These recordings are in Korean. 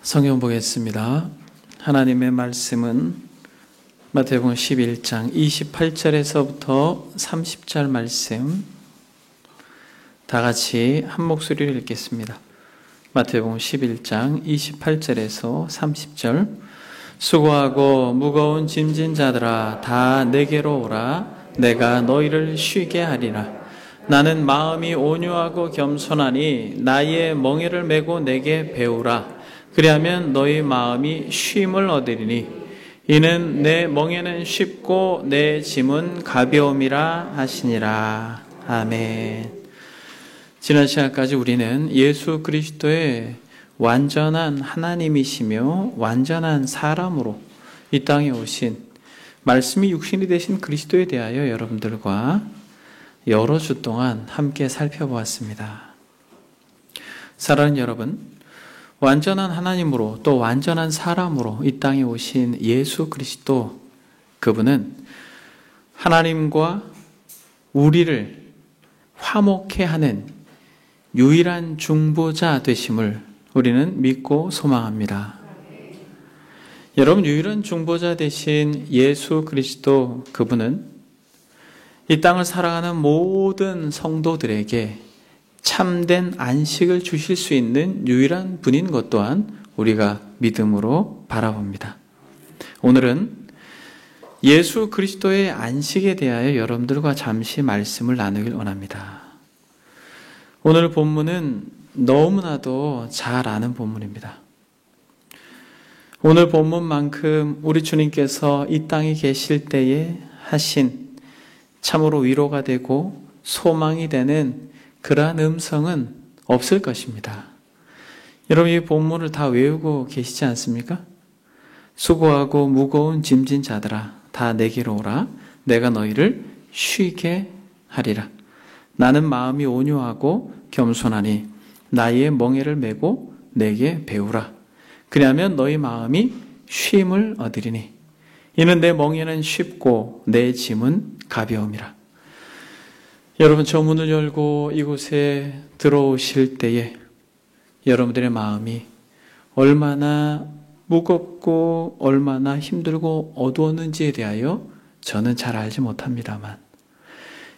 성경 보겠습니다. 하나님의 말씀은 마태복음 11장 28절에서부터 30절 말씀 다 같이 한 목소리로 읽겠습니다. 마태복음 11장 28절에서 30절 수고하고 무거운 짐진 자들아 다 내게로 오라. 내가 너희를 쉬게 하리라. 나는 마음이 온유하고 겸손하니 나의 멍에를 메고 내게 배우라. 그리하면 너희 마음이 쉼을 얻으리니 이는 내 멍에는 쉽고 내 짐은 가벼움이라 하시니라. 아멘. 지난 시간까지 우리는 예수 그리스도의 완전한 하나님이시며 완전한 사람으로 이 땅에 오신 말씀이 육신이 되신 그리스도에 대하여 여러분들과 여러 주 동안 함께 살펴보았습니다. 사랑하는 여러분, 완전한 하나님으로 또 완전한 사람으로 이 땅에 오신 예수 그리스도, 그분은 하나님과 우리를 화목케 하는 유일한 중보자 되심을 우리는 믿고 소망합니다. 여러분, 유일한 중보자 되신 예수 그리스도, 그분은 이 땅을 살아가는 모든 성도들에게 참된 안식을 주실 수 있는 유일한 분인 것 또한 우리가 믿음으로 바라봅니다. 오늘은 예수 그리스도의 안식에 대하여 여러분들과 잠시 말씀을 나누길 원합니다. 오늘 본문은 너무나도 잘 아는 본문입니다. 오늘 본문만큼 우리 주님께서 이 땅에 계실 때에 하신 참으로 위로가 되고 소망이 되는 그러한 음성은 없을 것입니다. 여러분, 이 본문을 다 외우고 계시지 않습니까? 수고하고 무거운 짐진 자들아 다 내게로 오라. 내가 너희를 쉬게 하리라. 나는 마음이 온유하고 겸손하니 나의 멍에를 메고 내게 배우라. 그리하면 너희 마음이 쉼을 얻으리니 이는 내 멍에는 쉽고 내 짐은 가벼움이라. 여러분, 저 문을 열고 이곳에 들어오실 때에 여러분들의 마음이 얼마나 무겁고 얼마나 힘들고 어두웠는지에 대하여 저는 잘 알지 못합니다만,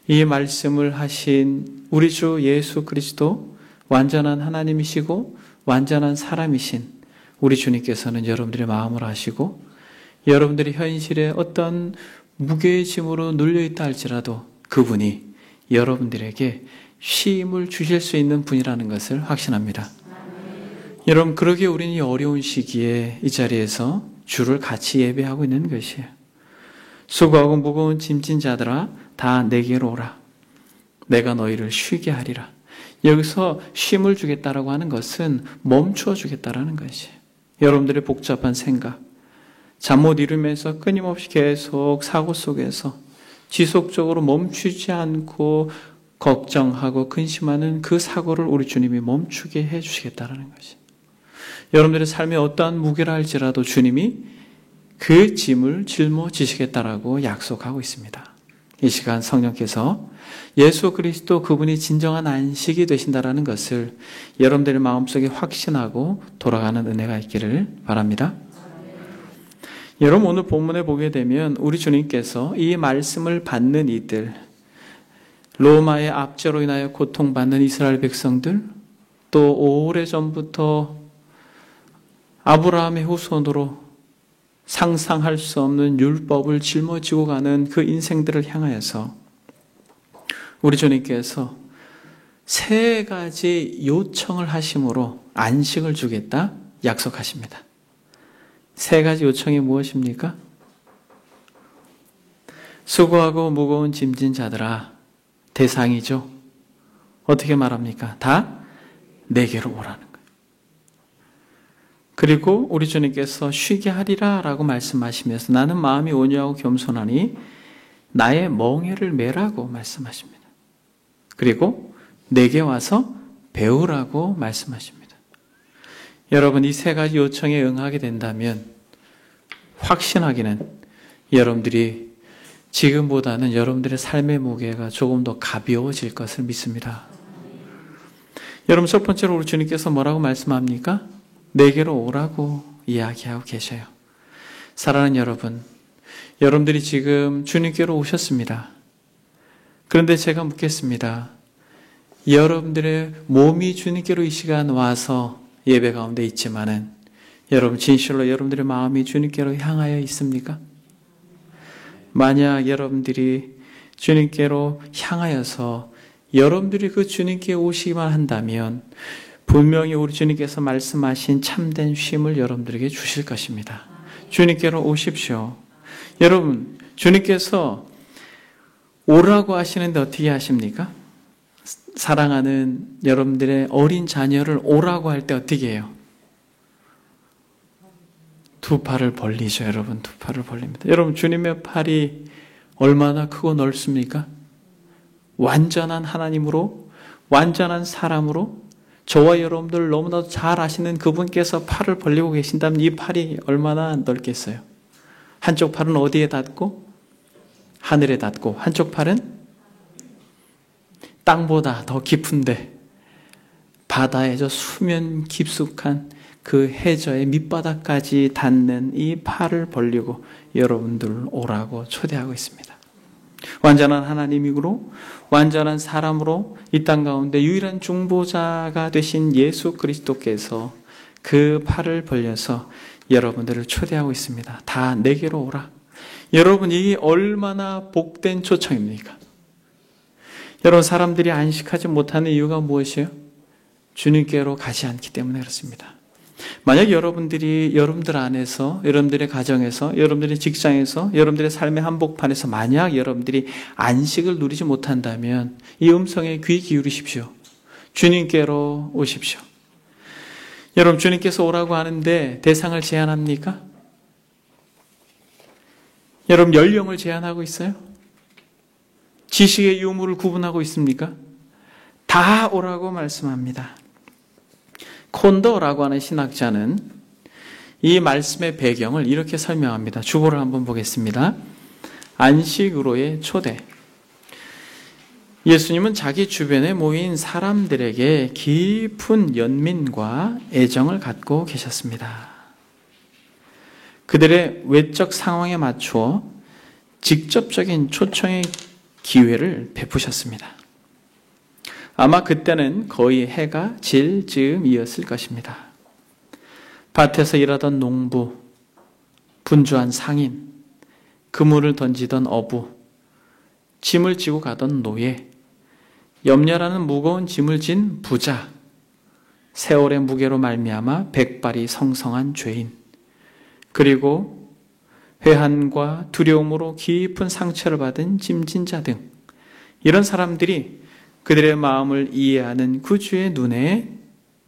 이 말씀을 하신 우리 주 예수 그리스도, 완전한 하나님이시고 완전한 사람이신 우리 주님께서는 여러분들의 마음을 아시고 여러분들이 현실에 어떤 무게의 짐으로 눌려있다 할지라도 그분이 여러분들에게 쉼을 주실 수 있는 분이라는 것을 확신합니다. 여러분, 그러기에 우리는 이 어려운 시기에 이 자리에서 주를 같이 예배하고 있는 것이에요. 수고하고 무거운 짐진 자들아 다 내게로 오라. 내가 너희를 쉬게 하리라. 여기서 쉼을 주겠다라고 하는 것은 멈춰 주겠다라는 것이에요. 여러분들의 복잡한 생각, 잠 못 이루면서 끊임없이 계속 사고 속에서 지속적으로 멈추지 않고 걱정하고 근심하는 그 사고를 우리 주님이 멈추게 해주시겠다는 것이. 여러분들의 삶에 어떠한 무게라 할지라도 주님이 그 짐을 짊어지시겠다라고 약속하고 있습니다. 이 시간 성령께서 예수 그리스도 그분이 진정한 안식이 되신다라는 것을 여러분들의 마음속에 확신하고 돌아가는 은혜가 있기를 바랍니다. 여러분, 오늘 본문에 보게 되면 우리 주님께서 이 말씀을 받는 이들, 로마의 압제로 인하여 고통받는 이스라엘 백성들, 또 오래전부터 아브라함의 후손으로 상상할 수 없는 율법을 짊어지고 가는 그 인생들을 향하여서 우리 주님께서 세 가지 요청을 하심으로 안식을 주겠다 약속하십니다. 세 가지 요청이 무엇입니까? 수고하고 무거운 짐진 자들아, 대상이죠. 어떻게 말합니까? 다 내게로 오라는 거예요. 그리고 우리 주님께서 쉬게 하리라 라고 말씀하시면서 나는 마음이 온유하고 겸손하니 나의 멍에를 메라고 말씀하십니다. 그리고 내게 와서 배우라고 말씀하십니다. 여러분, 이 세 가지 요청에 응하게 된다면 확신하기는 여러분들이 지금보다는 여러분들의 삶의 무게가 조금 더 가벼워질 것을 믿습니다. 여러분, 첫 번째로 우리 주님께서 뭐라고 말씀합니까? 내게로 오라고 이야기하고 계셔요. 사랑하는 여러분, 여러분들이 지금 주님께로 오셨습니다. 그런데 제가 묻겠습니다. 여러분들의 몸이 주님께로 이 시간 와서 예배 가운데 있지만은 여러분 진실로 여러분들의 마음이 주님께로 향하여 있습니까? 만약 여러분들이 주님께로 향하여서 여러분들이 그 주님께 오시기만 한다면 분명히 우리 주님께서 말씀하신 참된 쉼을 여러분들에게 주실 것입니다. 주님께로 오십시오. 여러분, 주님께서 오라고 하시는데 어떻게 하십니까? 사랑하는 여러분들의 어린 자녀를 오라고 할 때 어떻게 해요? 두 팔을 벌리죠, 여러분. 두 팔을 벌립니다. 여러분, 주님의 팔이 얼마나 크고 넓습니까? 완전한 하나님으로, 완전한 사람으로, 저와 여러분들 너무나도 잘 아시는 그분께서 팔을 벌리고 계신다면 이 팔이 얼마나 넓겠어요? 한쪽 팔은 어디에 닿고? 하늘에 닿고, 한쪽 팔은 땅보다 더 깊은데 바다의 저 수면 깊숙한 그 해저의 밑바닥까지 닿는 이 팔을 벌리고 여러분들 오라고 초대하고 있습니다. 완전한 하나님이고 완전한 사람으로 이 땅 가운데 유일한 중보자가 되신 예수 그리스도께서 그 팔을 벌려서 여러분들을 초대하고 있습니다. 다 내게로 오라. 여러분, 이게 얼마나 복된 초청입니까? 여러분, 사람들이 안식하지 못하는 이유가 무엇이에요? 주님께로 가지 않기 때문에 그렇습니다. 만약 여러분들이 여러분들 안에서, 여러분들의 가정에서, 여러분들의 직장에서, 여러분들의 삶의 한복판에서 만약 여러분들이 안식을 누리지 못한다면 이 음성에 귀 기울이십시오. 주님께로 오십시오. 여러분, 주님께서 오라고 하는데 대상을 제한합니까? 여러분, 연령을 제한하고 있어요? 지식의 유무를 구분하고 있습니까? 다 오라고 말씀합니다. 콘더라고 하는 신학자는 이 말씀의 배경을 이렇게 설명합니다. 주보를 한번 보겠습니다. 안식으로의 초대. 예수님은 자기 주변에 모인 사람들에게 깊은 연민과 애정을 갖고 계셨습니다. 그들의 외적 상황에 맞추어 직접적인 초청의 기회를 베푸셨습니다. 아마 그때는 거의 해가 질 즈음이었을 것입니다. 밭에서 일하던 농부, 분주한 상인, 그물을 던지던 어부, 짐을 지고 가던 노예, 염려라는 무거운 짐을 진 부자, 세월의 무게로 말미암아 백발이 성성한 죄인, 그리고 회한과 두려움으로 깊은 상처를 받은 짐진자 등 이런 사람들이 그들의 마음을 이해하는 구주의 눈에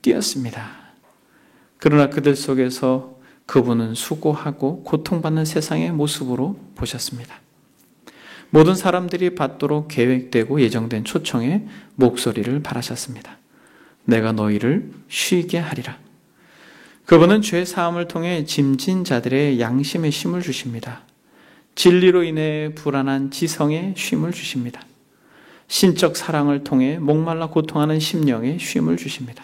띄었습니다. 그러나 그들 속에서 그분은 수고하고 고통받는 세상의 모습으로 보셨습니다. 모든 사람들이 받도록 계획되고 예정된 초청에 목소리를 바라셨습니다. 내가 너희를 쉬게 하리라. 그분은 죄 사함을 통해 짐진 자들의 양심의 쉼을 주십니다. 진리로 인해 불안한 지성의 쉼을 주십니다. 신적 사랑을 통해 목말라 고통하는 심령에 쉼을 주십니다.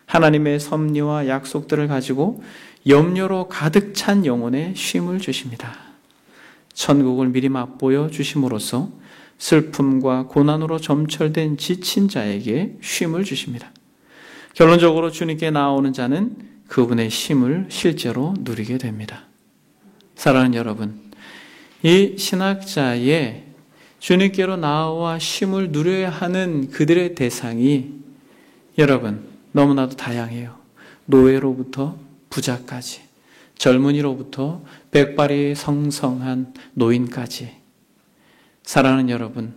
하나님의 섭리와 약속들을 가지고 염려로 가득 찬 영혼에 쉼을 주십니다. 천국을 미리 맛보여 주심으로써 슬픔과 고난으로 점철된 지친 자에게 쉼을 주십니다. 결론적으로 주님께 나아오는 자는 그분의 쉼을 실제로 누리게 됩니다. 사랑하는 여러분, 이 신학자의 주님께로 나아와 쉼을 누려야 하는 그들의 대상이 여러분 너무나도 다양해요. 노예로부터 부자까지, 젊은이로부터 백발이 성성한 노인까지. 사랑하는 여러분,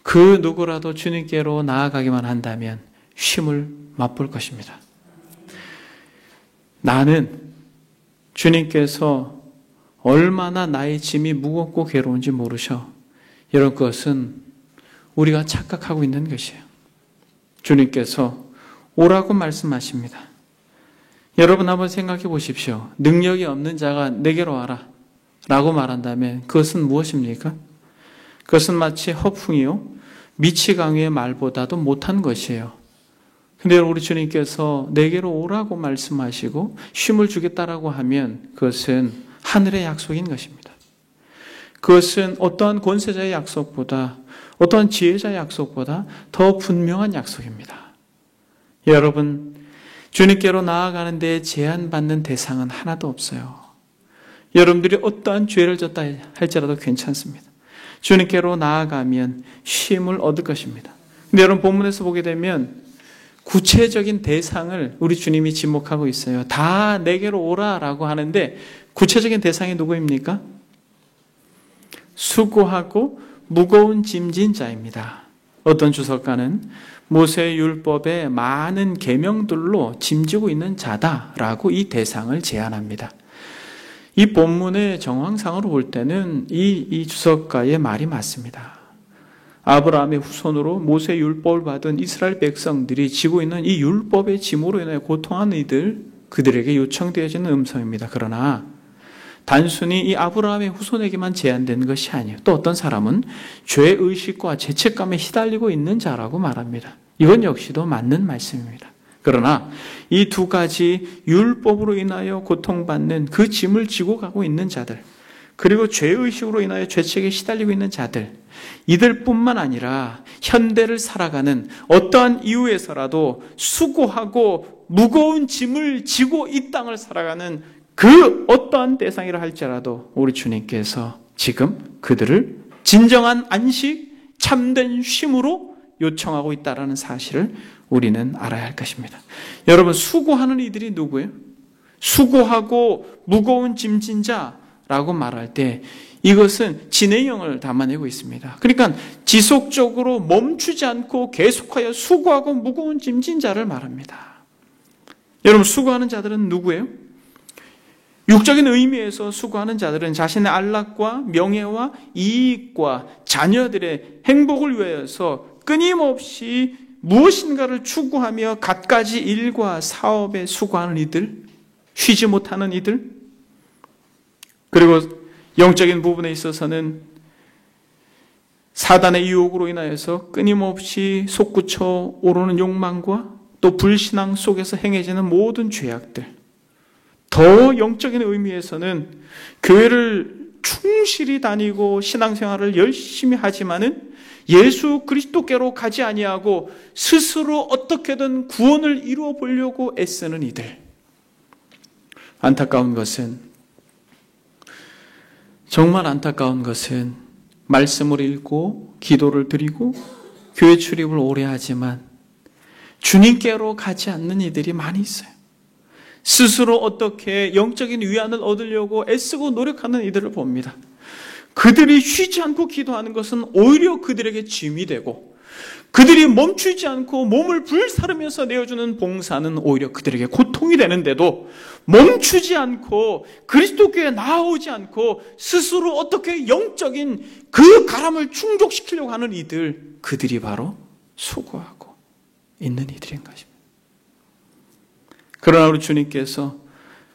그 누구라도 주님께로 나아가기만 한다면 쉼을 맛볼 것입니다. 나는 주님께서 얼마나 나의 짐이 무겁고 괴로운지 모르셔. 이런 것은 우리가 착각하고 있는 것이에요. 주님께서 오라고 말씀하십니다. 여러분 한번 생각해 보십시오. 능력이 없는 자가 내게로 와라 라고 말한다면 그것은 무엇입니까? 그것은 마치 허풍이요 미치광이의 말보다도 못한 것이에요. 근데 우리 주님께서 내게로 오라고 말씀하시고 쉼을 주겠다라고 하면 그것은 하늘의 약속인 것입니다. 그것은 어떠한 권세자의 약속보다, 어떠한 지혜자의 약속보다 더 분명한 약속입니다. 여러분, 주님께로 나아가는 데 제한받는 대상은 하나도 없어요. 여러분들이 어떠한 죄를 졌다 할지라도 괜찮습니다. 주님께로 나아가면 쉼을 얻을 것입니다. 근데 여러분, 본문에서 보게 되면 구체적인 대상을 우리 주님이 지목하고 있어요. 다 내게로 오라라고 하는데 구체적인 대상이 누구입니까? 수고하고 무거운 짐진 자입니다. 어떤 주석가는 모세의 율법에 많은 계명들로 짐지고 있는 자다라고 이 대상을 제안합니다. 이 본문의 정황상으로 볼 때는 이 주석가의 말이 맞습니다. 아브라함의 후손으로 모세 율법을 받은 이스라엘 백성들이 지고 있는 이 율법의 짐으로 인해 고통하는 이들, 그들에게 요청되어지는 음성입니다. 그러나 단순히 이 아브라함의 후손에게만 제한된 것이 아니에요. 또 어떤 사람은 죄의식과 죄책감에 시달리고 있는 자라고 말합니다. 이건 역시도 맞는 말씀입니다. 그러나 이 두 가지 율법으로 인하여 고통받는 그 짐을 지고 가고 있는 자들, 그리고 죄의식으로 인하여 죄책에 시달리고 있는 자들, 이들뿐만 아니라 현대를 살아가는 어떠한 이유에서라도 수고하고 무거운 짐을 지고 이 땅을 살아가는 그 어떠한 대상이라 할지라도 우리 주님께서 지금 그들을 진정한 안식, 참된 쉼으로 요청하고 있다는 사실을 우리는 알아야 할 것입니다. 여러분, 수고하는 이들이 누구예요? 수고하고 무거운 짐진 자라고 말할 때 이것은 진행형을 담아내고 있습니다. 그러니까 지속적으로 멈추지 않고 계속하여 수고하고 무거운 짐진 자를 말합니다. 여러분, 수고하는 자들은 누구예요? 육적인 의미에서 수고하는 자들은 자신의 안락과 명예와 이익과 자녀들의 행복을 위해서 끊임없이 무엇인가를 추구하며 갖가지 일과 사업에 수고하는 이들, 쉬지 못하는 이들, 그리고 영적인 부분에 있어서는 사단의 유혹으로 인하여서 끊임없이 솟구쳐 오르는 욕망과 또 불신앙 속에서 행해지는 모든 죄악들, 더 영적인 의미에서는 교회를 충실히 다니고 신앙생활을 열심히 하지만은 예수 그리스도께로 가지 아니하고 스스로 어떻게든 구원을 이루어 보려고 애쓰는 이들. 안타까운 것은, 정말 안타까운 것은 말씀을 읽고 기도를 드리고 교회 출입을 오래 하지만 주님께로 가지 않는 이들이 많이 있어요. 스스로 어떻게 영적인 위안을 얻으려고 애쓰고 노력하는 이들을 봅니다. 그들이 쉬지 않고 기도하는 것은 오히려 그들에게 짐이 되고, 그들이 멈추지 않고 몸을 불사르면서 내어주는 봉사는 오히려 그들에게 고통이 되는데도 멈추지 않고 그리스도교에 나아오지 않고 스스로 어떻게 영적인 그 가람을 충족시키려고 하는 이들, 그들이 바로 수고하고 있는 이들인 것입니다. 그러나 우리 주님께서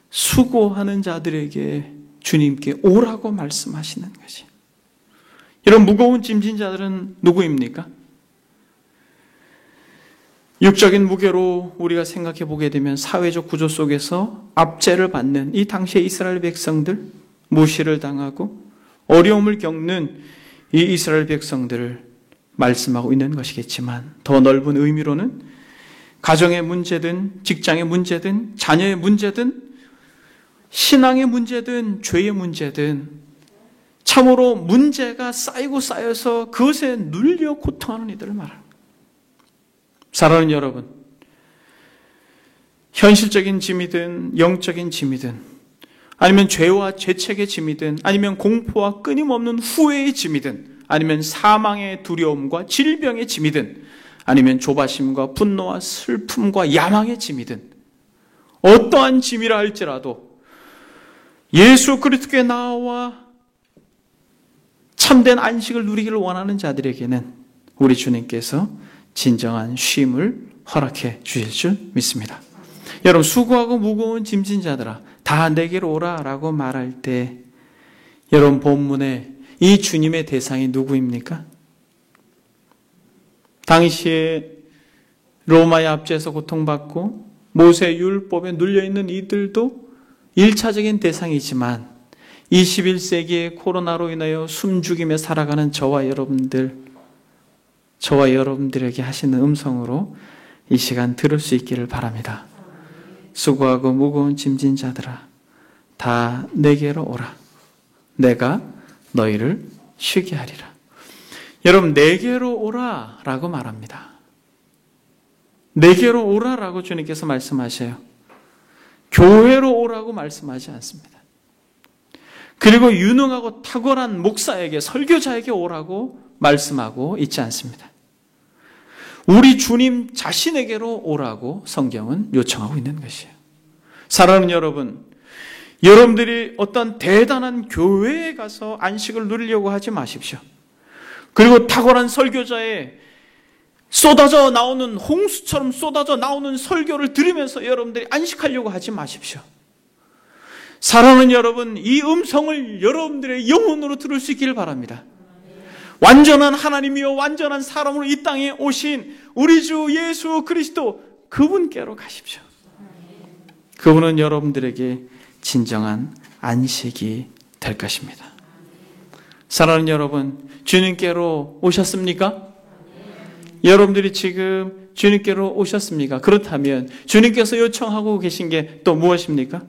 수고하는 자들에게 주님께 오라고 말씀하시는 것이, 이런 무거운 짐진 자들은 누구입니까? 육적인 무게로 우리가 생각해 보게 되면 사회적 구조 속에서 압제를 받는 이 당시의 이스라엘 백성들, 무시를 당하고 어려움을 겪는 이 이스라엘 백성들을 말씀하고 있는 것이겠지만, 더 넓은 의미로는 가정의 문제든 직장의 문제든 자녀의 문제든 신앙의 문제든 죄의 문제든 참으로 문제가 쌓이고 쌓여서 그것에 눌려 고통하는 이들을 말합니다. 사랑하는 여러분, 현실적인 짐이든 영적인 짐이든 아니면 죄와 죄책의 짐이든 아니면 공포와 끊임없는 후회의 짐이든 아니면 사망의 두려움과 질병의 짐이든 아니면 조바심과 분노와 슬픔과 야망의 짐이든 어떠한 짐이라 할지라도 예수 그리스도께 나와 참된 안식을 누리기를 원하는 자들에게는 우리 주님께서 진정한 쉼을 허락해 주실 줄 믿습니다. 여러분, 수고하고 무거운 짐진 자들아 다 내게로 오라 라고 말할 때 여러분, 본문에 이 주님의 대상이 누구입니까? 당시에 로마의 압제에서 고통받고 모세의 율법에 눌려있는 이들도 1차적인 대상이지만 21세기의 코로나로 인하여 숨죽이며 살아가는 저와 여러분들에게 하시는 음성으로 이 시간 들을 수 있기를 바랍니다. 수고하고 무거운 짐진 자들아, 다 내게로 오라. 내가 너희를 쉬게 하리라. 여러분, 내게로 오라 라고 말합니다. 내게로 오라라고 주님께서 말씀하셔요. 교회로 오라고 말씀하지 않습니다. 그리고 유능하고 탁월한 목사에게, 설교자에게 오라고 말씀하고 있지 않습니다. 우리 주님 자신에게로 오라고 성경은 요청하고 있는 것이에요. 사랑하는 여러분, 여러분들이 어떤 대단한 교회에 가서 안식을 누리려고 하지 마십시오. 그리고 탁월한 설교자의 쏟아져 나오는, 홍수처럼 쏟아져 나오는 설교를 들으면서 여러분들이 안식하려고 하지 마십시오. 사랑하는 여러분, 이 음성을 여러분들의 영혼으로 들을 수 있기를 바랍니다. 완전한 하나님이요 완전한 사람으로 이 땅에 오신 우리 주 예수 그리스도, 그분께로 가십시오. 그분은 여러분들에게 진정한 안식이 될 것입니다. 사랑하는 여러분, 주님께로 오셨습니까? 여러분들이 지금 주님께로 오셨습니까? 그렇다면 주님께서 요청하고 계신 게 또 무엇입니까?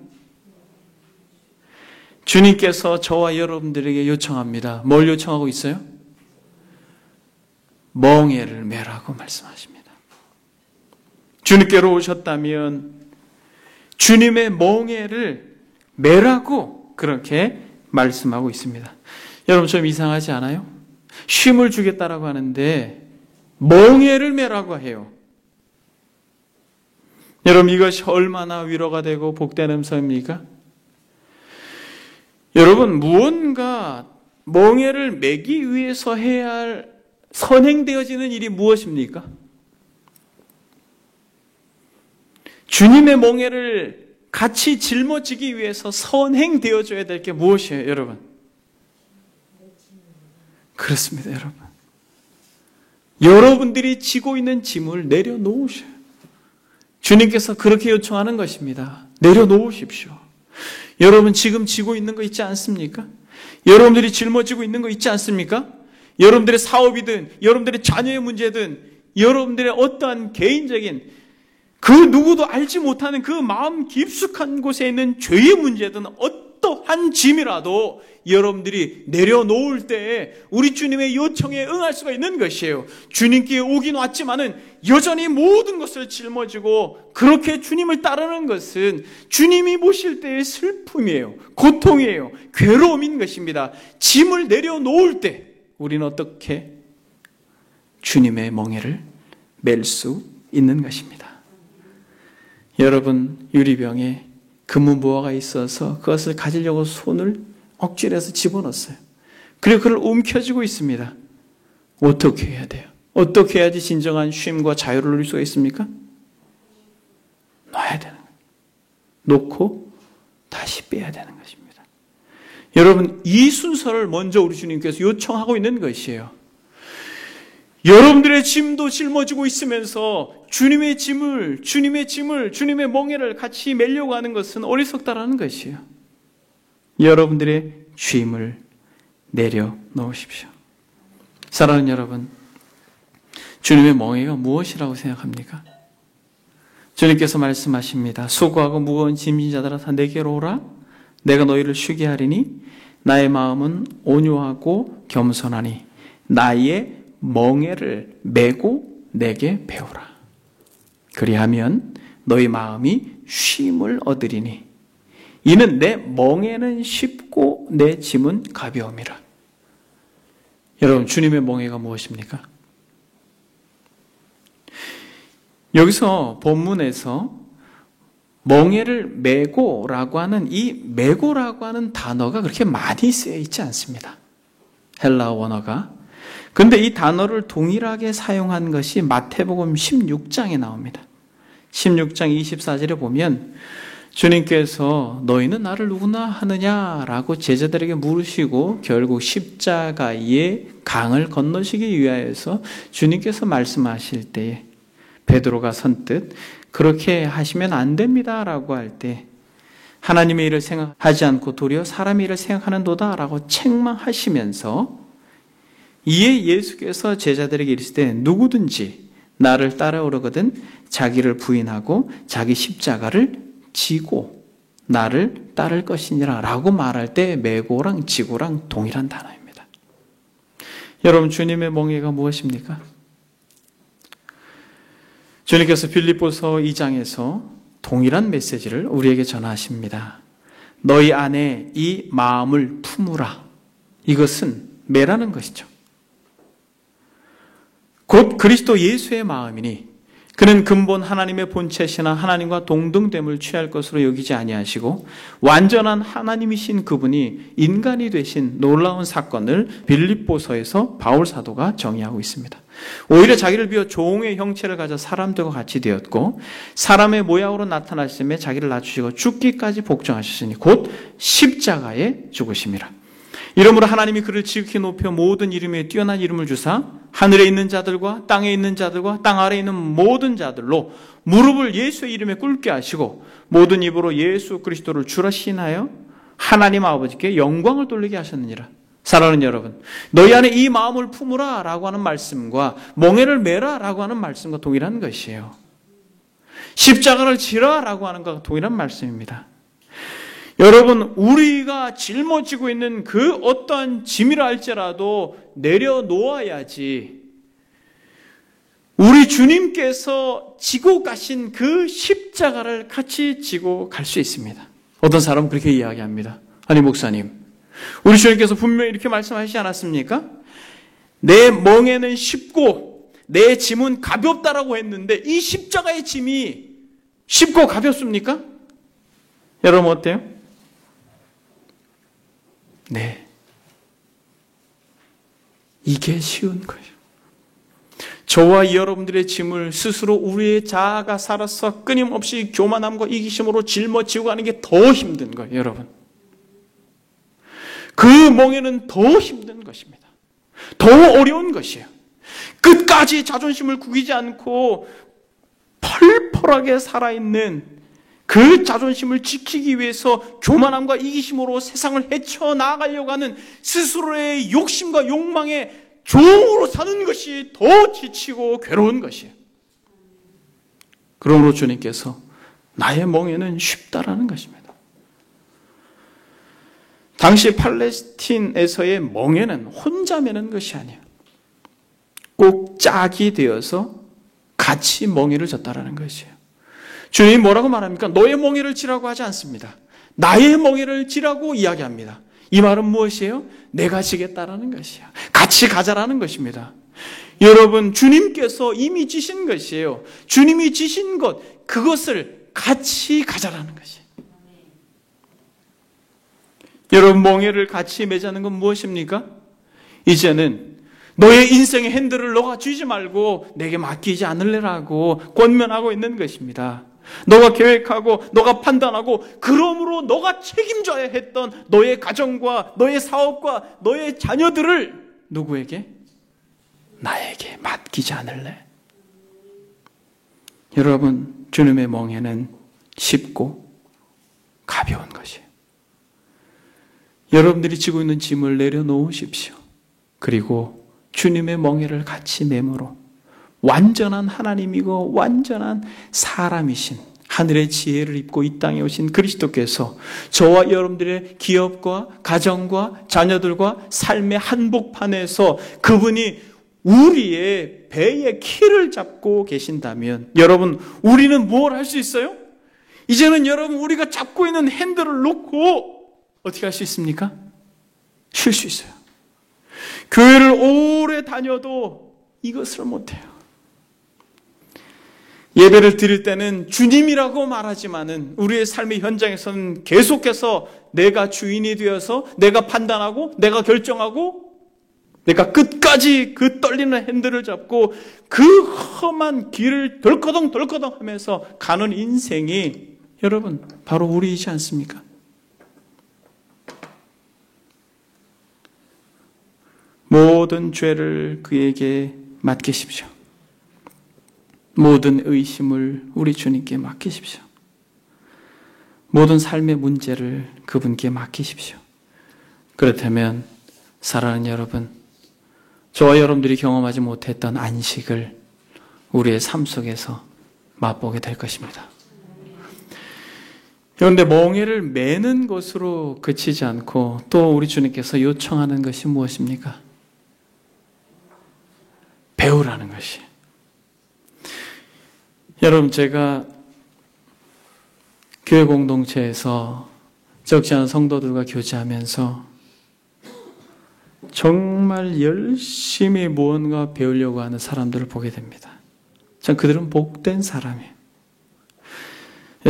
주님께서 저와 여러분들에게 요청합니다. 뭘 요청하고 있어요? 멍에를 매라고 말씀하십니다. 주님께로 오셨다면 주님의 멍에를 매라고 그렇게 말씀하고 있습니다. 여러분, 좀 이상하지 않아요? 쉼을 주겠다라고 하는데 멍에를 매라고 해요. 여러분, 이것이 얼마나 위로가 되고 복된 음성입니까? 여러분, 무언가 멍에를 매기 위해서 해야 할 선행되어지는 일이 무엇입니까? 주님의 멍에를 같이 짊어지기 위해서 선행되어져야 될 게 무엇이에요, 여러분? 그렇습니다, 여러분. 여러분들이 지고 있는 짐을 내려놓으셔요. 주님께서 그렇게 요청하는 것입니다. 내려놓으십시오. 여러분, 지금 지고 있는 거 있지 않습니까? 여러분들이 짊어지고 있는 거 있지 않습니까? 여러분들의 사업이든 여러분들의 자녀의 문제든 여러분들의 어떠한 개인적인 그 누구도 알지 못하는 그 마음 깊숙한 곳에 있는 죄의 문제든 어떠한 짐이라도 여러분들이 내려놓을 때에 우리 주님의 요청에 응할 수가 있는 것이에요. 주님께 오긴 왔지만은 여전히 모든 것을 짊어지고 그렇게 주님을 따르는 것은 주님이 모실 때의 슬픔이에요. 고통이에요. 괴로움인 것입니다. 짐을 내려놓을 때 우리는 어떻게 주님의 멍에를 맬 수 있는 것입니다. 여러분, 유리병에 금은보화가 있어서 그것을 가지려고 손을 억지로 해서 집어넣었어요. 그리고 그걸 움켜쥐고 있습니다. 어떻게 해야 돼요? 어떻게 해야지 진정한 쉼과 자유를 누릴 수가 있습니까? 놔야 되는 거예요. 놓고 다시 빼야 되는 것입니다. 여러분, 이 순서를 먼저 우리 주님께서 요청하고 있는 것이에요. 여러분들의 짐도 짊어지고 있으면서 주님의 짐을, 멍에를 같이 매려고 하는 것은 어리석다라는 것이에요. 여러분들의 짐을 내려놓으십시오. 사랑하는 여러분, 주님의 멍에가 무엇이라고 생각합니까? 주님께서 말씀하십니다. 수고하고 무거운 짐진 자들아 다 내게로 오라. 내가 너희를 쉬게 하리니 나의 마음은 온유하고 겸손하니 나의 멍에를 메고 내게 배우라. 그리하면 너희 마음이 쉼을 얻으리니 이는 내 멍에는 쉽고 내 짐은 가벼움이라. 여러분, 주님의 멍에가 무엇입니까? 여기서 본문에서 멍에를 메고라고 하는 이 메고라고 하는 단어가 그렇게 많이 쓰여 있지 않습니다. 헬라어 원어가. 근데 이 단어를 동일하게 사용한 것이 마태복음 16장에 나옵니다. 16장 24절에 보면 주님께서 너희는 나를 누구나 하느냐라고 제자들에게 물으시고 결국 십자가의 강을 건너시기 위하여서 주님께서 말씀하실 때에 베드로가 선뜻 그렇게 하시면 안 됩니다 라고 할 때 하나님의 일을 생각하지 않고 도리어 사람의 일을 생각하는도다 라고 책망하시면서 이에 예수께서 제자들에게 이르시되 누구든지 나를 따라오려거든 자기를 부인하고 자기 십자가를 지고 나를 따를 것이니라 라고 말할 때 메고랑 지고랑 동일한 단어입니다. 여러분, 주님의 멍에가 무엇입니까? 주님께서 빌립보서 2장에서 동일한 메시지를 우리에게 전하십니다. 너희 안에 이 마음을 품으라. 이것은 매라는 것이죠. 곧 그리스도 예수의 마음이니 그는 근본 하나님의 본체시나 하나님과 동등됨을 취할 것으로 여기지 아니하시고 완전한 하나님이신 그분이 인간이 되신 놀라운 사건을 빌립보서에서 바울 사도가 정의하고 있습니다. 오히려 자기를 비워 종의 형체를 가져 사람들과 같이 되었고 사람의 모양으로 나타나심에 자기를 낮추시고 죽기까지 복종하셨으니 곧 십자가에 죽으심이라. 이러므로 하나님이 그를 지극히 높여 모든 이름에 뛰어난 이름을 주사 하늘에 있는 자들과 땅에 있는 자들과 땅 아래에 있는 모든 자들로 무릎을 예수의 이름에 꿇게 하시고 모든 입으로 예수 그리스도를 주라 시인하여 하나님 아버지께 영광을 돌리게 하셨느니라. 사랑하는 여러분, 너희 안에 이 마음을 품으라 라고 하는 말씀과 멍에를 매라 라고 하는 말씀과 동일한 것이에요. 십자가를 지라 라고 하는 것과 동일한 말씀입니다. 여러분, 우리가 짊어지고 있는 그 어떠한 짐이라 할지라도 내려놓아야지 우리 주님께서 지고 가신 그 십자가를 같이 지고 갈 수 있습니다. 어떤 사람은 그렇게 이야기합니다. 아니 목사님, 우리 주님께서 분명히 이렇게 말씀하시지 않았습니까? 내 멍에는 쉽고 내 짐은 가볍다라고 했는데 이 십자가의 짐이 쉽고 가볍습니까? 여러분 어때요? 네. 이게 쉬운 거예요. 저와 여러분들의 짐을 스스로 우리의 자아가 살아서 끊임없이 교만함과 이기심으로 짊어지고 가는 게 더 힘든 거예요, 여러분. 그 멍에는 더 힘든 것입니다. 더 어려운 것이에요. 끝까지 자존심을 구기지 않고 펄펄하게 살아있는 그 자존심을 지키기 위해서 교만함과 이기심으로 세상을 헤쳐나가려고 하는 스스로의 욕심과 욕망에 종으로 사는 것이 더 지치고 괴로운 것이에요. 그러므로 주님께서 나의 멍에는 쉽다라는 것입니다. 당시 팔레스틴에서의 멍에는 혼자 매는 것이 아니에요. 꼭 짝이 되어서 같이 멍에를 졌다라는 것이에요. 주님이 뭐라고 말합니까? 너의 멍에를 지라고 하지 않습니다. 나의 멍에를 지라고 이야기합니다. 이 말은 무엇이에요? 내가 지겠다라는 것이에요. 같이 가자라는 것입니다. 여러분, 주님께서 이미 지신 것이에요. 주님이 지신 것, 그것을 같이 가자라는 것이에요. 여러분, 멍에를 같이 매자는 건 무엇입니까? 이제는 너의 인생의 핸들을 너가 쥐지 말고 내게 맡기지 않을래라고 권면하고 있는 것입니다. 너가 계획하고 너가 판단하고 그러므로 너가 책임져야 했던 너의 가정과 너의 사업과 너의 자녀들을 누구에게? 나에게 맡기지 않을래? 여러분, 주님의 멍에는 쉽고 가벼운 것이에요. 여러분들이 지고 있는 짐을 내려놓으십시오. 그리고 주님의 멍에를 같이 매므로 완전한 하나님이고 완전한 사람이신 하늘의 지혜를 입고 이 땅에 오신 그리스도께서 저와 여러분들의 기업과 가정과 자녀들과 삶의 한복판에서 그분이 우리의 배의 키를 잡고 계신다면 여러분, 우리는 뭘 할 수 있어요? 이제는 여러분, 우리가 잡고 있는 핸들을 놓고 어떻게 할 수 있습니까? 쉴 수 있어요. 교회를 오래 다녀도 이것을 못해요. 예배를 드릴 때는 주님이라고 말하지만은 우리의 삶의 현장에서는 계속해서 내가 주인이 되어서 내가 판단하고 내가 결정하고 내가 끝까지 그 떨리는 핸들을 잡고 그 험한 길을 덜커덩 하면서 가는 인생이 여러분 바로 우리이지 않습니까? 모든 죄를 그에게 맡기십시오. 모든 의심을 우리 주님께 맡기십시오. 모든 삶의 문제를 그분께 맡기십시오. 그렇다면 사랑하는 여러분, 저와 여러분들이 경험하지 못했던 안식을 우리의 삶 속에서 맛보게 될 것입니다. 그런데 멍에를 매는 것으로 그치지 않고 또 우리 주님께서 요청하는 것이 무엇입니까? 배우라는 것이. 여러분, 제가 교회 공동체에서 적지 않은 성도들과 교제하면서 정말 열심히 무언가 배우려고 하는 사람들을 보게 됩니다. 전 그들은 복된 사람이에요.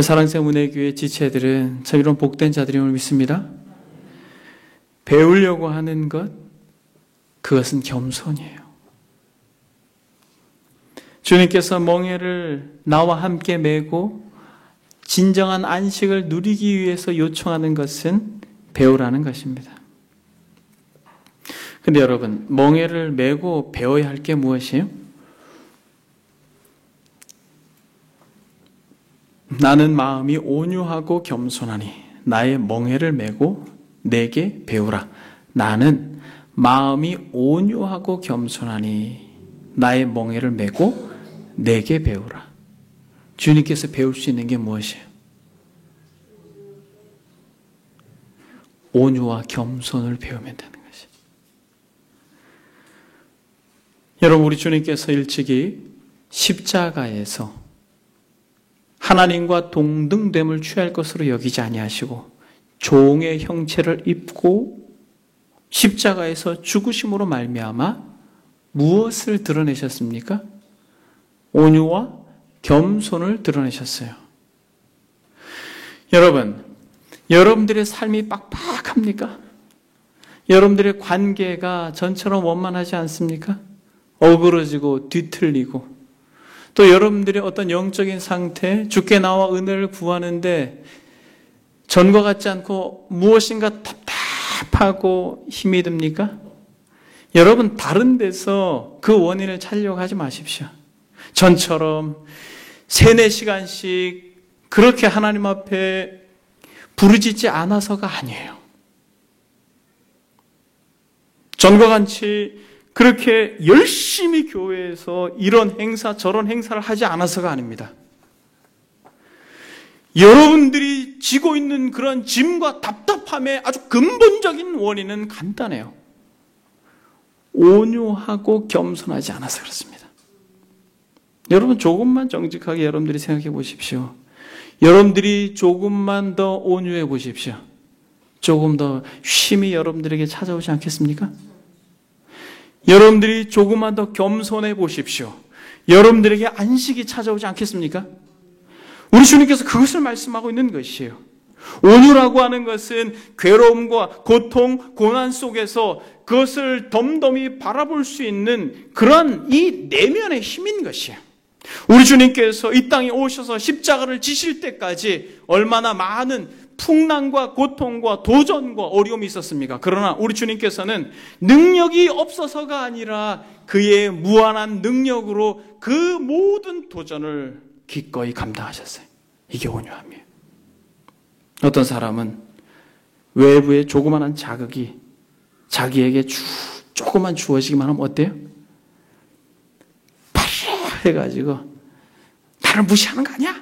사랑샘 은혜교회 지체들은 참 이런 복된 자들임을 믿습니다. 배우려고 하는 것, 그것은 겸손이에요. 주님께서 멍에를 나와 함께 메고 진정한 안식을 누리기 위해서 요청하는 것은 배우라는 것입니다. 근데 여러분, 멍에를 메고 배워야 할 게 무엇이에요? 나는 마음이 온유하고 겸손하니 나의 멍에를 메고 내게 배우라. 나는 마음이 온유하고 겸손하니 나의 멍에를 메고 내게 배우라. 주님께서 배울 수 있는 게 무엇이에요? 온유와 겸손을 배우면 되는 것이에요. 여러분, 우리 주님께서 일찍이 십자가에서 하나님과 동등됨을 취할 것으로 여기지 아니하시고 종의 형체를 입고 십자가에서 죽으심으로 말미암아 무엇을 드러내셨습니까? 온유와 겸손을 드러내셨어요. 여러분, 여러분들의 삶이 빡빡합니까? 여러분들의 관계가 전처럼 원만하지 않습니까? 어그러지고 뒤틀리고, 또 여러분들의 어떤 영적인 상태, 주께 나와 은혜를 구하는데 전과 같지 않고 무엇인가 답답하고 힘이 듭니까? 여러분, 다른 데서 그 원인을 찾으려고 하지 마십시오. 전처럼 3-4시간씩 그렇게 하나님 앞에 부르짖지 않아서가 아니에요. 전과 같이 그렇게 열심히 교회에서 이런 행사 저런 행사를 하지 않아서가 아닙니다. 여러분들이 지고 있는 그런 짐과 답답함의 아주 근본적인 원인은 간단해요. 온유하고 겸손하지 않아서 그렇습니다. 여러분, 조금만 정직하게 여러분들이 생각해 보십시오. 여러분들이 조금만 더 온유해 보십시오. 조금 더 쉼이 여러분들에게 찾아오지 않겠습니까? 여러분들이 조금만 더 겸손해 보십시오. 여러분들에게 안식이 찾아오지 않겠습니까? 우리 주님께서 그것을 말씀하고 있는 것이에요. 온유라고 하는 것은 괴로움과 고통, 고난 속에서 그것을 덤덤히 바라볼 수 있는 그런 이 내면의 힘인 것이에요. 우리 주님께서 이 땅에 오셔서 십자가를 지실 때까지 얼마나 많은 풍랑과 고통과 도전과 어려움이 있었습니까? 그러나 우리 주님께서는 능력이 없어서가 아니라 그의 무한한 능력으로 그 모든 도전을 기꺼이 감당하셨어요. 이게 온유함이에요. 어떤 사람은 외부의 조그마한 자극이 자기에게 조금만 주어지기만 하면 어때요? 바로 해가지고 나를 무시하는 거 아니야?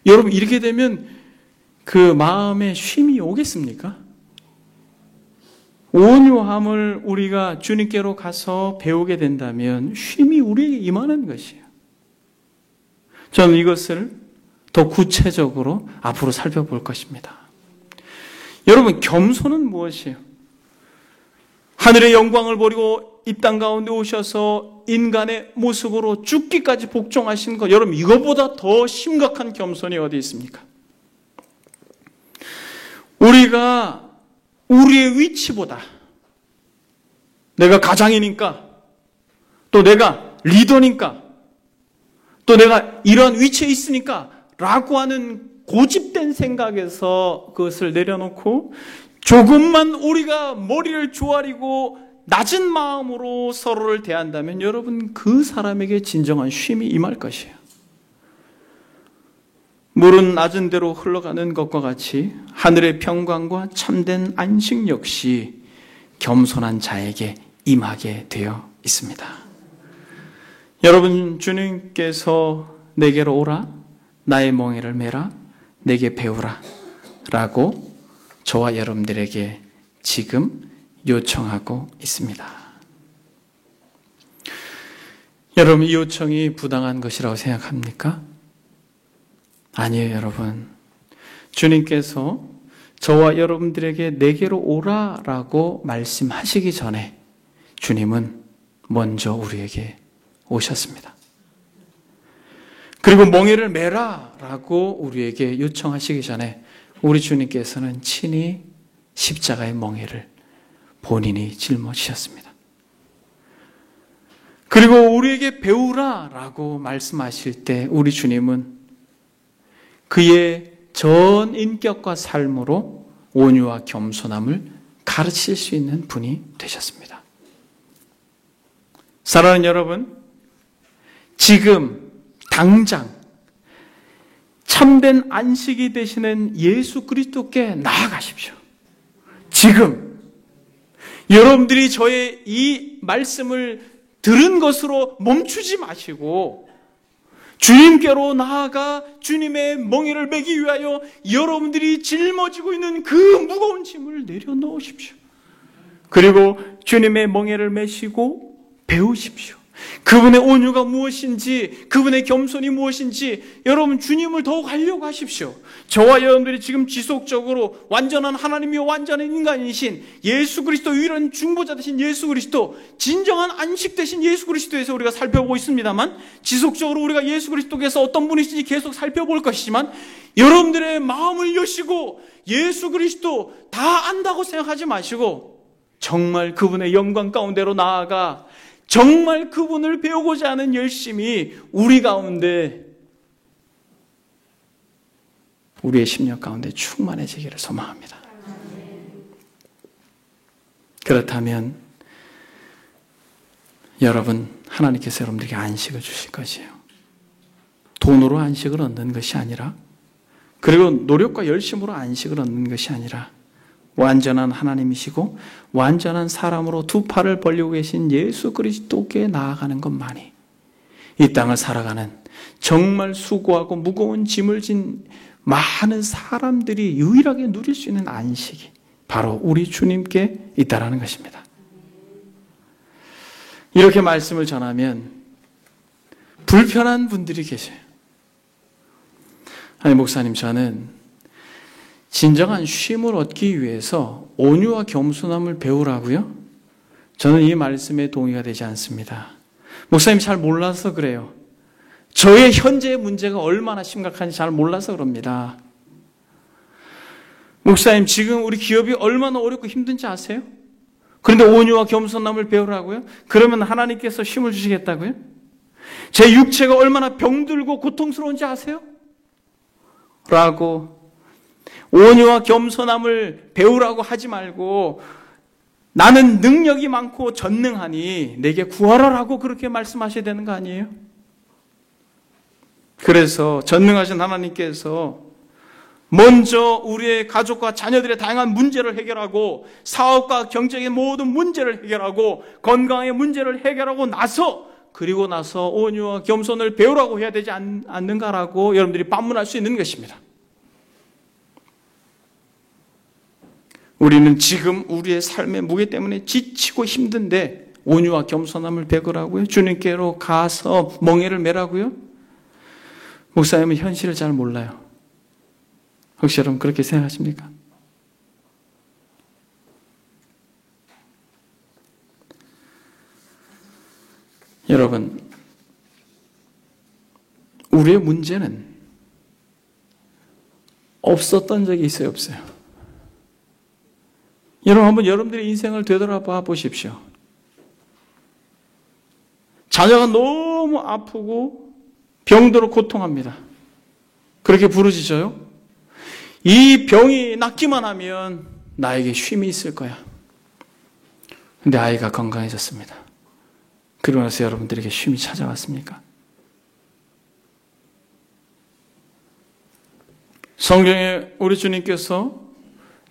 여러분, 이렇게 되면 그 마음에 쉼이 오겠습니까? 온유함을 우리가 주님께로 가서 배우게 된다면 쉼이 우리에게 임하는 것이에요. 저는 이것을 더 구체적으로 앞으로 살펴볼 것입니다. 여러분, 겸손은 무엇이에요? 하늘의 영광을 버리고 이 땅 가운데 오셔서 인간의 모습으로 죽기까지 복종하신 것, 여러분, 이거보다 더 심각한 겸손이 어디 있습니까? 우리가 우리의 위치보다 내가 가장이니까, 또 내가 리더니까, 또 내가 이런 위치에 있으니까 라고 하는 고집된 생각에서 그것을 내려놓고 조금만 우리가 머리를 조아리고 낮은 마음으로 서로를 대한다면 여러분, 그 사람에게 진정한 쉼이 임할 것이에요. 물은 낮은 대로 흘러가는 것과 같이 하늘의 평강과 참된 안식 역시 겸손한 자에게 임하게 되어 있습니다. 여러분, 주님께서 내게로 오라, 나의 멍에를 메라, 내게 배우라 라고 저와 여러분들에게 지금 요청하고 있습니다. 여러분, 이 요청이 부당한 것이라고 생각합니까? 아니에요, 여러분. 주님께서 저와 여러분들에게 내게로 오라라고 말씀하시기 전에 주님은 먼저 우리에게 오셨습니다. 그리고 멍에를 메라라고 우리에게 요청하시기 전에 우리 주님께서는 친히 십자가의 멍에를 본인이 짊어지셨습니다. 그리고 우리에게 배우라라고 말씀하실 때 우리 주님은 그의 전 인격과 삶으로 온유와 겸손함을 가르칠 수 있는 분이 되셨습니다. 사랑하는 여러분, 지금 당장 참된 안식이 되시는 예수 그리스도께 나아가십시오. 지금 여러분들이 저의 이 말씀을 들은 것으로 멈추지 마시고 주님께로 나아가 주님의 멍에를 매기 위하여 여러분들이 짊어지고 있는 그 무거운 짐을 내려놓으십시오. 그리고 주님의 멍에를 메시고 배우십시오. 그분의 온유가 무엇인지, 그분의 겸손이 무엇인지 여러분 주님을 더욱 알려고 하십시오. 저와 여러분들이 지금 지속적으로 완전한 하나님이요 완전한 인간이신 예수 그리스도, 유일한 중보자 되신 예수 그리스도, 진정한 안식 되신 예수 그리스도에서 우리가 살펴보고 있습니다만, 지속적으로 우리가 예수 그리스도께서 어떤 분이신지 계속 살펴볼 것이지만, 여러분들의 마음을 여시고 예수 그리스도 다 안다고 생각하지 마시고 정말 그분의 영광 가운데로 나아가 정말 그분을 배우고자 하는 열심이 우리 가운데, 우리의 심령 가운데 충만해지기를 소망합니다. 그렇다면 여러분, 하나님께서 여러분들에게 안식을 주실 것이에요. 돈으로 안식을 얻는 것이 아니라, 그리고 노력과 열심으로 안식을 얻는 것이 아니라, 완전한 하나님이시고 완전한 사람으로 두 팔을 벌리고 계신 예수 그리스도께 나아가는 것만이 이 땅을 살아가는 정말 수고하고 무거운 짐을 진 많은 사람들이 유일하게 누릴 수 있는 안식이 바로 우리 주님께 있다라는 것입니다. 이렇게 말씀을 전하면 불편한 분들이 계세요. 아니, 목사님, 저는 진정한 쉼을 얻기 위해서 온유와 겸손함을 배우라고요? 저는 이 말씀에 동의가 되지 않습니다. 목사님 잘 몰라서 그래요. 저의 현재의 문제가 얼마나 심각한지 잘 몰라서 그럽니다. 목사님, 지금 우리 기업이 얼마나 어렵고 힘든지 아세요? 그런데 온유와 겸손함을 배우라고요? 그러면 하나님께서 쉼을 주시겠다고요? 제 육체가 얼마나 병들고 고통스러운지 아세요? 라고 온유와 겸손함을 배우라고 하지 말고 나는 능력이 많고 전능하니 내게 구하라라고 그렇게 말씀하셔야 되는 거 아니에요? 그래서 전능하신 하나님께서 먼저 우리의 가족과 자녀들의 다양한 문제를 해결하고 사업과 경제의 모든 문제를 해결하고 건강의 문제를 해결하고 나서, 그리고 나서 온유와 겸손을 배우라고 해야 되지 않는가라고 여러분들이 반문할 수 있는 것입니다. 우리는 지금 우리의 삶의 무게 때문에 지치고 힘든데 온유와 겸손함을 배우라고요? 주님께로 가서 멍에를 메라고요? 목사님은 현실을 잘 몰라요. 혹시 여러분 그렇게 생각하십니까? 여러분, 우리의 문제는 없었던 적이 있어요, 없어요? 여러분, 한번 여러분들의 인생을 되돌아봐 보십시오. 자녀가 너무 아프고 병들어 고통합니다. 그렇게 부르짖어요? 이 병이 낫기만 하면 나에게 쉼이 있을 거야. 근데 아이가 건강해졌습니다. 그러고 나서 여러분들에게 쉼이 찾아왔습니까? 성경에 우리 주님께서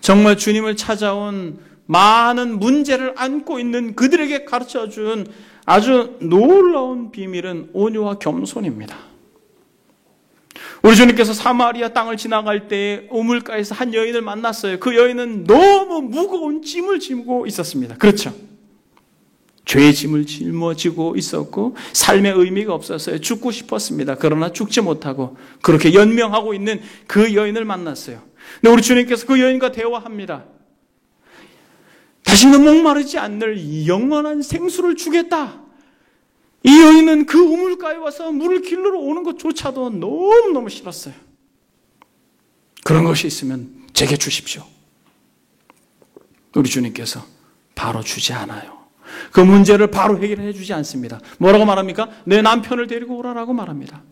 정말 주님을 찾아온 많은 문제를 안고 있는 그들에게 가르쳐준 아주 놀라운 비밀은 온유와 겸손입니다. 우리 주님께서 사마리아 땅을 지나갈 때 우물가에서 한 여인을 만났어요. 그 여인은 너무 무거운 짐을 지고 있었습니다. 그렇죠? 죄의 짐을 짊어지고 있었고 삶의 의미가 없었어요. 죽고 싶었습니다. 그러나 죽지 못하고 그렇게 연명하고 있는 그 여인을 만났어요. 근데 우리 주님께서 그 여인과 대화합니다. 다시는 목마르지 않을 영원한 생수를 주겠다. 이 여인은 그 우물가에 와서 물을 길러 오는 것조차도 너무너무 싫었어요. 그런 것이 있으면 제게 주십시오. 우리 주님께서 바로 주지 않아요. 그 문제를 바로 해결해 주지 않습니다. 뭐라고 말합니까? 내 남편을 데리고 오라라고 말합니다.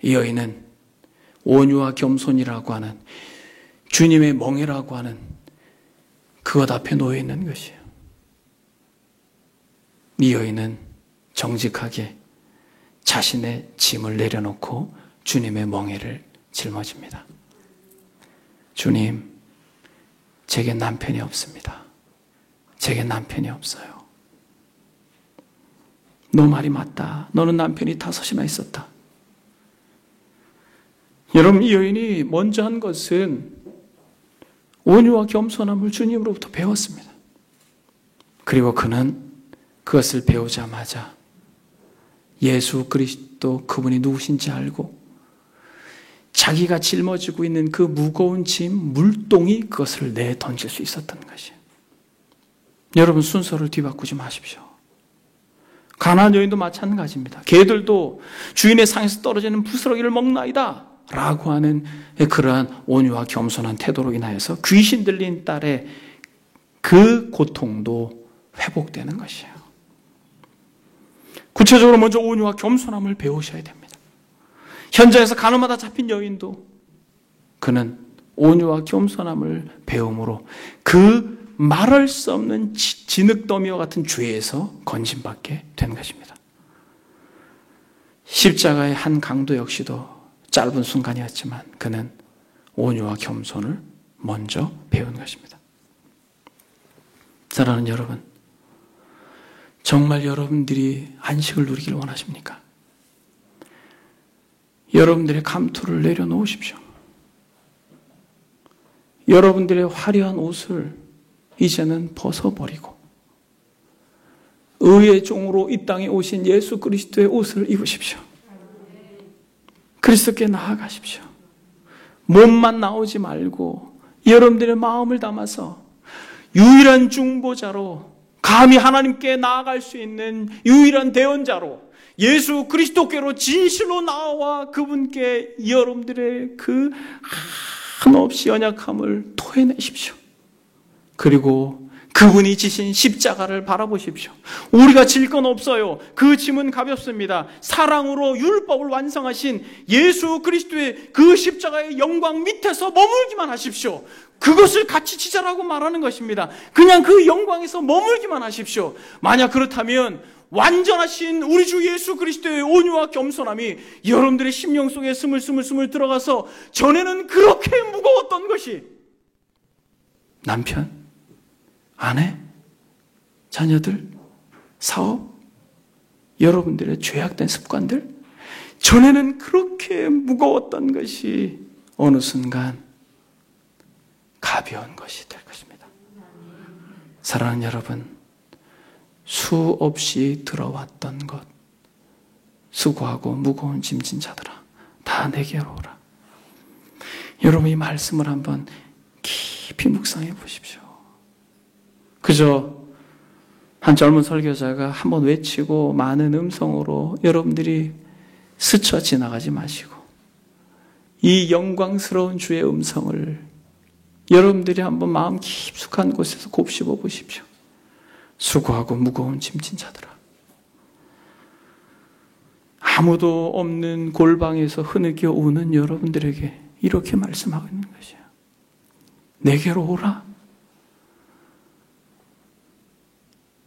이 여인은 온유와 겸손이라고 하는 주님의 멍에라고 하는 그것 앞에 놓여 있는 것이에요. 이 여인은 정직하게 자신의 짐을 내려놓고 주님의 멍에를 짊어집니다. 주님, 제게 남편이 없습니다. 제게 남편이 없어요. 너 말이 맞다. 너는 남편이 5이나 있었다. 여러분, 이 여인이 먼저 한 것은 온유와 겸손함을 주님으로부터 배웠습니다. 그리고 그는 그것을 배우자마자 예수 그리스도 그분이 누구신지 알고 자기가 짊어지고 있는 그 무거운 짐, 물동이 그것을 내던질 수 있었던 것이에요. 여러분, 순서를 뒤바꾸지 마십시오. 가나안 여인도 마찬가지입니다. 걔들도 주인의 상에서 떨어지는 부스러기를 먹나이다 라고 하는 그러한 온유와 겸손한 태도로 인하여서 귀신 들린 딸의 그 고통도 회복되는 것이에요. 구체적으로 먼저 온유와 겸손함을 배우셔야 됩니다. 현장에서 가늠하다 잡힌 여인도 그는 온유와 겸손함을 배움으로 그 말할 수 없는 진흙더미와 같은 죄에서 건진받게 된 것입니다. 십자가의 한 강도 역시도 짧은 순간이었지만 그는 온유와 겸손을 먼저 배운 것입니다. 사랑하는 여러분, 정말 여러분들이 안식을 누리길 원하십니까? 여러분들의 감투를 내려놓으십시오. 여러분들의 화려한 옷을 이제는 벗어버리고 의의 종으로 이 땅에 오신 예수 그리스도의 옷을 입으십시오. 그리스도께 나아가십시오. 몸만 나오지 말고 여러분들의 마음을 담아서 유일한 중보자로 감히 하나님께 나아갈 수 있는 유일한 대언자로 예수 그리스도께로 진실로 나와 그분께 여러분들의 그 한없이 연약함을 토해내십시오. 그리고 그분이 지신 십자가를 바라보십시오. 우리가 질 건 없어요. 그 짐은 가볍습니다. 사랑으로 율법을 완성하신 예수 그리스도의 그 십자가의 영광 밑에서 머물기만 하십시오. 그것을 같이 지자라고 말하는 것입니다. 그냥 그 영광에서 머물기만 하십시오. 만약 그렇다면 완전하신 우리 주 예수 그리스도의 온유와 겸손함이 여러분들의 심령 속에 스물스물 들어가서 전에는 그렇게 무거웠던 것이 남편, 아내, 자녀들, 사업, 여러분들의 죄악된 습관들, 전에는 그렇게 무거웠던 것이 어느 순간 가벼운 것이 될 것입니다. 사랑하는 여러분, 수없이 들어왔던 것, 수고하고 무거운 짐진 자들아, 다 내게로 오라. 여러분, 이 말씀을 한번 깊이 묵상해 보십시오. 그저 한 젊은 설교자가 한번 외치고 많은 음성으로 여러분들이 스쳐 지나가지 마시고 이 영광스러운 주의 음성을 여러분들이 한번 마음 깊숙한 곳에서 곱씹어 보십시오. 수고하고 무거운 짐진 자들아, 아무도 없는 골방에서 흐느껴 우는 여러분들에게 이렇게 말씀하고 있는 것이에요. 내게로 오라.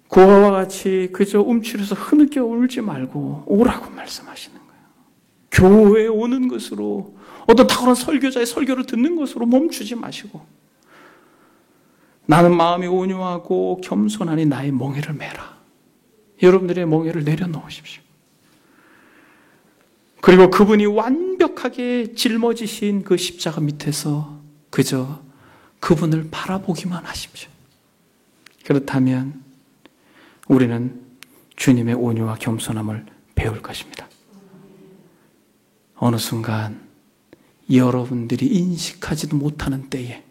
고아와 같이 그저 움츠려서 흐느껴 울지 말고 오라고 말씀하시는 거예요. 교회에 오는 것으로, 어떤 탁월한 설교자의 설교를 듣는 것으로 멈추지 마시고, 나는 마음이 온유하고 겸손하니 나의 멍에를 메라. 여러분들의 멍에를 내려놓으십시오. 그리고 그분이 완벽하게 짊어지신 그 십자가 밑에서 그저 그분을 바라보기만 하십시오. 그렇다면 우리는 주님의 온유와 겸손함을 배울 것입니다. 어느 순간 여러분들이 인식하지도 못하는 때에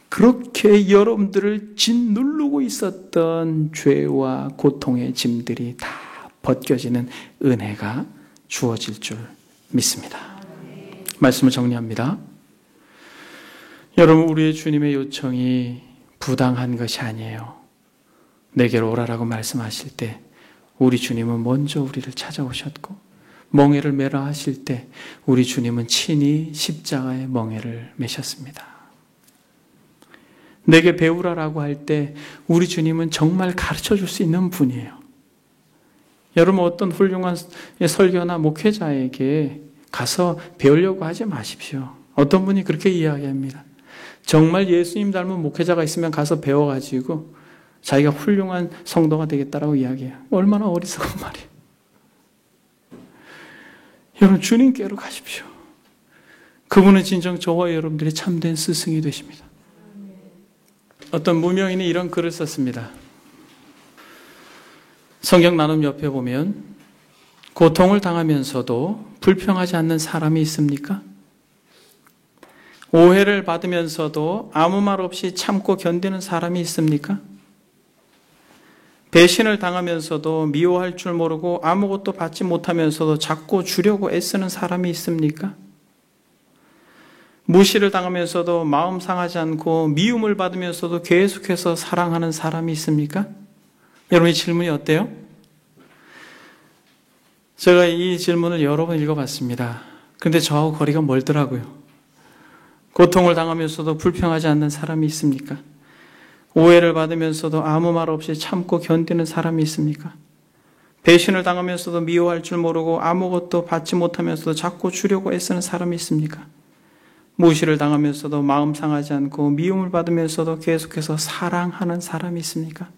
그렇게 여러분들을 짓누르고 있었던 죄와 고통의 짐들이 다 벗겨지는 은혜가 주어질 줄 믿습니다. 말씀을 정리합니다. 여러분, 우리의 주님의 요청이 부당한 것이 아니에요. 내게로 오라라고 말씀하실 때 우리 주님은 먼저 우리를 찾아오셨고, 멍에를 메라 하실 때 우리 주님은 친히 십자가의 멍에를 메셨습니다. 내게 배우라라고 할 때 우리 주님은 정말 가르쳐 줄 수 있는 분이에요. 여러분, 어떤 훌륭한 설교나 목회자에게 가서 배우려고 하지 마십시오. 어떤 분이 그렇게 이야기합니다. 정말 예수님 닮은 목회자가 있으면 가서 배워가지고 자기가 훌륭한 성도가 되겠다라고 이야기해요. 얼마나 어리석은 말이에요. 여러분, 주님께로 가십시오. 그분은 진정 저와 여러분들이 참된 스승이 되십니다. 어떤 무명인이 이런 글을 썼습니다. 성경 나눔 옆에 보면 고통을 당하면서도 불평하지 않는 사람이 있습니까? 오해를 받으면서도 아무 말 없이 참고 견디는 사람이 있습니까? 배신을 당하면서도 미워할 줄 모르고 아무것도 받지 못하면서도 자꾸 주려고 애쓰는 사람이 있습니까? 무시를 당하면서도 마음 상하지 않고 미움을 받으면서도 계속해서 사랑하는 사람이 있습니까? 여러분, 이 질문이 어때요? 제가 이 질문을 여러 번 읽어봤습니다. 그런데 저하고 거리가 멀더라고요. 고통을 당하면서도 불평하지 않는 사람이 있습니까? 오해를 받으면서도 아무 말 없이 참고 견디는 사람이 있습니까? 배신을 당하면서도 미워할 줄 모르고 아무것도 받지 못하면서도 자꾸 주려고 애쓰는 사람이 있습니까? 무시를 당하면서도 마음 상하지 않고 미움을 받으면서도 계속해서 사랑하는 사람이 있습니까?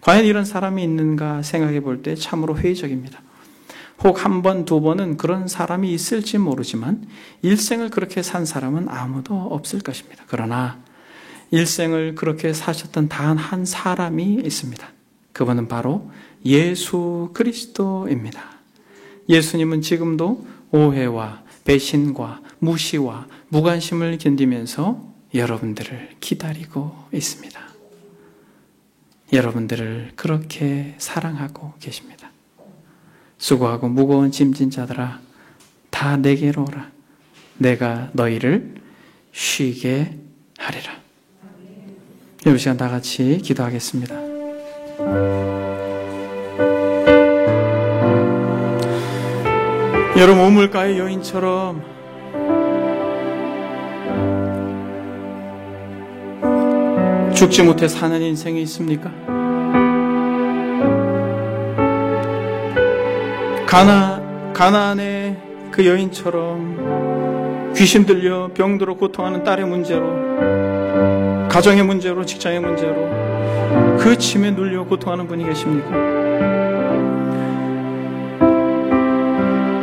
과연 이런 사람이 있는가 생각해 볼 때 참으로 회의적입니다. 혹 한 번, 두 번은 그런 사람이 있을지 모르지만 일생을 그렇게 산 사람은 아무도 없을 것입니다. 그러나 일생을 그렇게 사셨던 단 한 사람이 있습니다. 그분은 바로 예수 그리스도입니다. 예수님은 지금도 오해와 배신과 무시와 무관심을 견디면서 여러분들을 기다리고 있습니다. 여러분들을 그렇게 사랑하고 계십니다. 수고하고 무거운 짐진 자들아, 다 내게로 오라. 내가 너희를 쉬게 하리라. 이 시간 다 같이 기도하겠습니다. 여러분, 우물가의 여인처럼 죽지 못해 사는 인생이 있습니까? 가나안의 그 여인처럼 귀신 들려 병들어 고통하는 딸의 문제로, 가정의 문제로, 직장의 문제로 그 짐에 눌려 고통하는 분이 계십니까?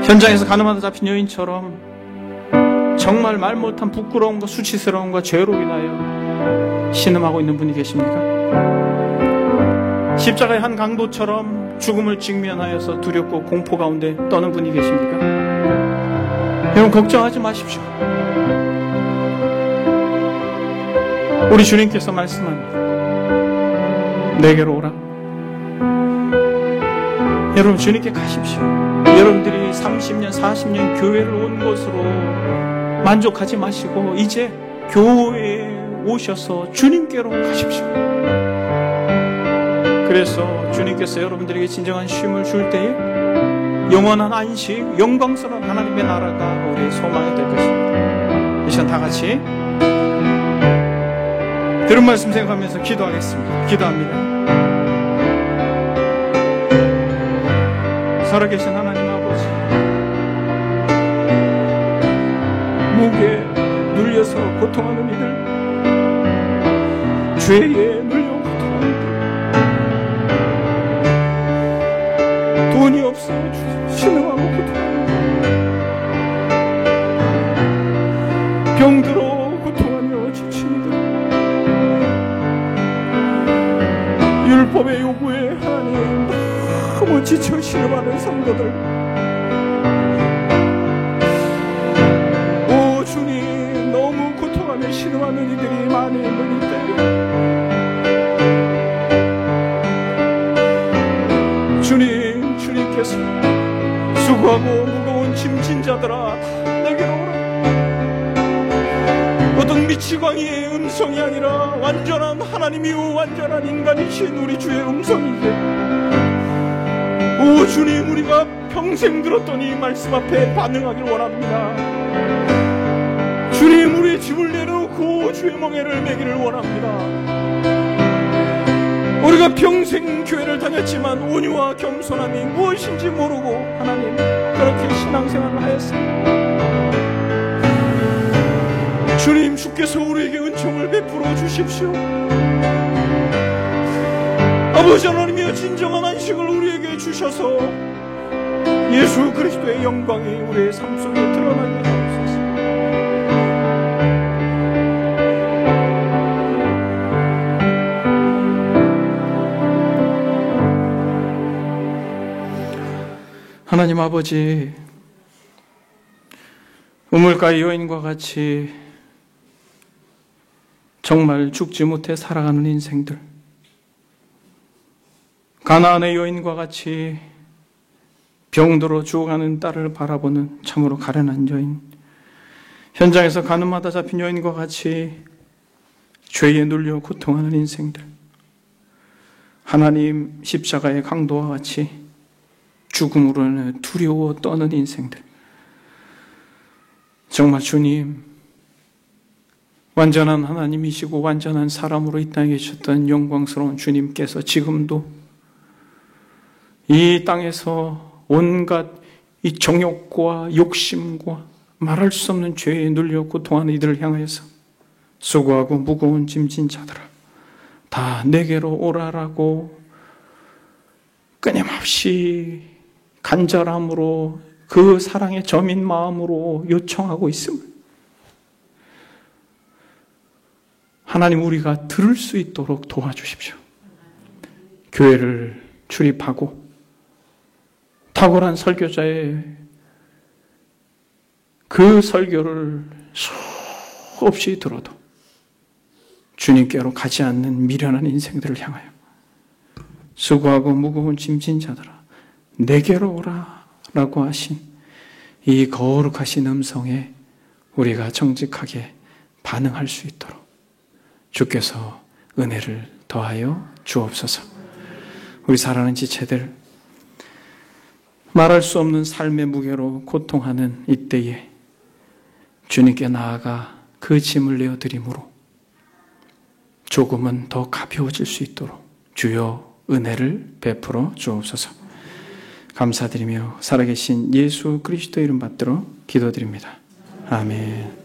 현장에서 가늠하다 잡힌 여인처럼 정말 말 못한 부끄러움과 수치스러움과 죄로 인하여 신음하고 있는 분이 계십니까? 십자가의 한 강도처럼 죽음을 직면하여서 두렵고 공포 가운데 떠는 분이 계십니까? 여러분, 걱정하지 마십시오. 우리 주님께서 말씀합니다. 내게로 오라. 여러분, 주님께 가십시오. 여러분들이 30년, 40년 교회를 온 것으로 만족하지 마시고 이제 교회에 오셔서 주님께로 가십시오. 그래서 주님께서 여러분들에게 진정한 쉼을 줄 때에 영원한 안식, 영광스러운 하나님의 나라가 우리의 소망이 될 것입니다. 이 시간 다 같이 들은 말씀 생각하면서 기도하겠습니다. 기도합니다. 살아계신 하나님 아버지, 유혹에 눌려서 고통하는 이들, 죄에 눌려 고통하는 이들, 돈이 없어 신음하고 고통하는 이들, 병들어 고통하며 지친 이들, 율법의 요구에 하나님 너무 지쳐 신음하는 성도들, 오 주님, 너무 고통하며 신음하는 이들이 많이 있는 이때 주님, 주님께서 수고하고 무거운 짐진 자들아 내게로 오라. 어떤 미치광이의 음성이 아니라 완전한 하나님이요 완전한 인간이신 우리 주의 음성이기에, 오 주님, 우리가 평생 들었던 이 말씀 앞에 반응하길 원합니다. 주님, 우리의 짐을 내려놓고 주의 멍에를 매기를 원합니다. 우리가 평생 교회를 다녔지만 온유와 겸손함이 무엇인지 모르고 하나님 그렇게 신앙생활을 하였습니다. 주님, 주께서 우리에게 은총을 베풀어 주십시오. 아버지 하나님이여, 진정한 안식을 우리에게 주셔서 예수 그리스도의 영광이 우리의 삶 속에 드러나게 하옵소서. 하나님 아버지, 우물가의 여인과 같이 정말 죽지 못해 살아가는 인생들, 가나안의 여인과 같이 병들어 죽어가는 딸을 바라보는 참으로 가련한 여인, 현장에서 가늠하다 잡힌 여인과 같이 죄에 눌려 고통하는 인생들, 하나님 십자가의 강도와 같이 죽음으로 인해 두려워 떠는 인생들, 정말 주님, 완전한 하나님이시고 완전한 사람으로 이 땅에 계셨던 영광스러운 주님께서 지금도 이 땅에서 온갖 이 정욕과 욕심과 말할 수 없는 죄에 눌려 고통하는 이들을 향하여서 수고하고 무거운 짐진 자들아 다 내게로 오라라고 끊임없이 간절함으로 그 사랑의 점인 마음으로 요청하고 있음을 하나님, 우리가 들을 수 있도록 도와주십시오. 교회를 출입하고 탁월한 설교자의 그 설교를 수없이 들어도 주님께로 가지 않는 미련한 인생들을 향하여 수고하고 무거운 짐진 자들아 내게로 오라 라고 하신 이 거룩하신 음성에 우리가 정직하게 반응할 수 있도록 주께서 은혜를 더하여 주옵소서. 우리 사랑하는 지체들, 말할 수 없는 삶의 무게로 고통하는 이때에 주님께 나아가 그 짐을 내어드림으로 조금은 더 가벼워질 수 있도록 주여 은혜를 베풀어 주옵소서. 감사드리며 살아계신 예수 그리스도 이름 받들어 기도드립니다. 아멘.